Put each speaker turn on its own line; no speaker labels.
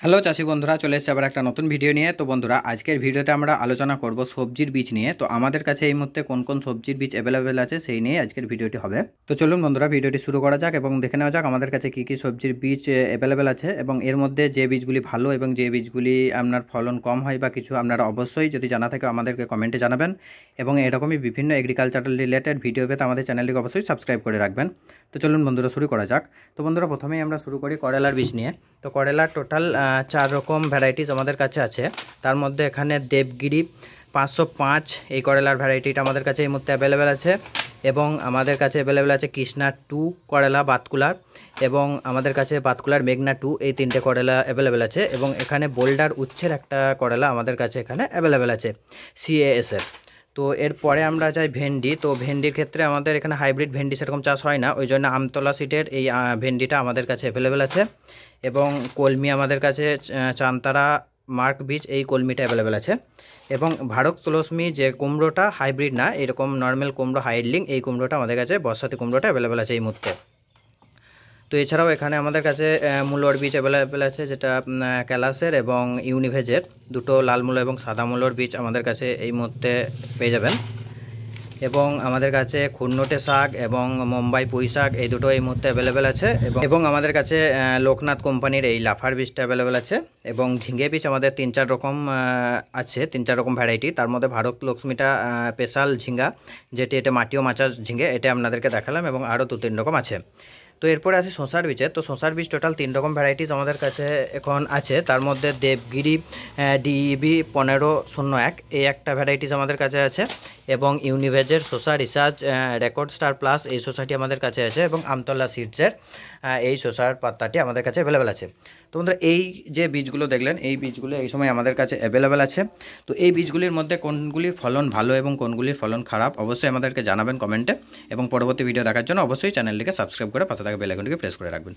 Hello চাষি বন্ধুরা, চলে এসেছে আবার একটা নতুন ভিডিও নিয়ে। তো বন্ধুরা, আজকের ভিডিওতে আমরা আলোচনা করব সবজির বীজ নিয়ে। তো আমাদের কাছে এই মুহূর্তে কোন কোন সবজির বীজ অ্যাভেলেবেল আছে সেই নিয়ে আজকের ভিডিওটি হবে। তো চলুন বন্ধুরা, ভিডিওটি শুরু করা যাক এবং দেখে নেওয়া যাক আমাদের কাছে কী কী সবজির বীজ অ্যাভেলেবেল আছে এবং এর মধ্যে যে বীজগুলি ভালো এবং যে বীজগুলি আপনার ফলন কম হয় বা কিছু, আপনারা অবশ্যই যদি জানা থাকে আমাদেরকে কমেন্টে জানাবেন। এবং এরকমই বিভিন্ন এগ্রিকালচারাল রিলেটেড ভিডিও পেতে আমাদের চ্যানেলটিকে অবশ্যই সাবস্ক্রাইব করে রাখবেন। তো চলুন বন্ধুরা, শুরু করা যাক। তো বন্ধুরা, প্রথমেই আমরা শুরু করি করলার বীজ নিয়ে। তো করলার টোটাল 4 রকম ভ্যারাইটিস আমাদের কাছে আছে। তার মধ্যে এখানে দেবগিরি 505 এই করলার ভ্যারাইটিটা আমাদের কাছে এই মুহূর্তে অ্যাভেলেবেল আছে। এবং আমাদের কাছে অ্যাভেলেবেল আছে কৃষ্ণা 2 করলা বাতকুলার, এবং আমাদের কাছে বাতকুলার মেঘনা 2 এই 3টে করলা অ্যাভেলেবেল আছে। এবং এখানে বোল্ডার উচ্ছের একটা করলা আমাদের কাছে এখানে অ্যাভেলেবেল আছে CAS-এর। তো এরপরে আমরা যাই ভেন্ডি। তো ভেন্ডির ক্ষেত্রে আমাদের এখানে হাইব্রিড ভেন্ডি সেরকম চাষ হয় না, ওই জন্য আমতলা সিটের এই ভেন্ডিটা আমাদের কাছে অ্যাভেলেবেল আছে। এবং কলমি আমাদের কাছে চান্তারা মার্ক বীজ এই কলমিটা অ্যাভেলেবেল আছে। এবং ভারত তুলসী যে কুমড়োটা হাইব্রিড না, এরকম নর্মাল কুমড়ো হাইডলিং এই কুমড়োটা আমাদের কাছে বর্ষাতি কুমড়োটা অ্যাভেলেবেল আছে এই মুহূর্তে। তো এছাড়াও এখানে আমাদের কাছে মূলোর বীজ অ্যাভেলেবেল আছে, যেটা ক্যালাসের এবং ইউনিভেজের দুটো লাল মূলো এবং সাদা মূলোর বীজ আমাদের কাছে এই মুহূর্তে পেয়ে যাবেন। এবং আমাদের কাছে খুন্নটে শাক এবং মুম্বাই পুঁই শাক এই দুটো এই মুহূর্তে অ্যাভেলেবেল আছে। এবং আমাদের কাছে লোকনাথ কোম্পানির এই লাফার বীজটা অ্যাভেলেবেল আছে। এবং ঝিঙে বীজ আমাদের 3-4 রকম আছে, 3-4 রকম ভ্যারাইটি। তার মধ্যে ভারত লক্ষ্মীটা স্পেশাল ঝিঙ্গা, যেটি এটা মাটিও মাচা ঝিঙে, এটা আপনাদেরকে দেখালাম। এবং আরও 2-3 রকম আছে। তো এরপরে আছে শশার বীজের। তো শশার বীজ টোটাল 3 রকম ভ্যারাইটিস আমাদের কাছে এখন আছে। তার মধ্যে দেবগিরি DEB 1501 এই একটা ভ্যারাইটিস আমাদের কাছে আছে। এবং ইউনিভেজের শশা রিসার্চ রেকর্ড স্টার প্লাস এই শশাটি আমাদের কাছে আছে। এবং আমতলা সিডসের এই শশার পাত্তাটি আমাদের কাছে অ্যাভেলেবেল আছে। তো বন্ধুরা, এই যে বীজগুলো দেখলেন, এই বীজগুলো এই সময় আমাদের কাছে অ্যাভেলেবেল আছে। তো এই বীজগুলির মধ্যে কোনগুলির ফলন ভালো এবং কোনগুলির ফলন খারাপ অবশ্যই আমাদেরকে জানাবেন কমেন্টে। এবং পরবর্তী ভিডিও দেখার জন্য অবশ্যই চ্যানেলটিকে সাবস্ক্রাইব করে পাশে থাকা বেল আইকনটিকে প্রেস করে রাখবেন।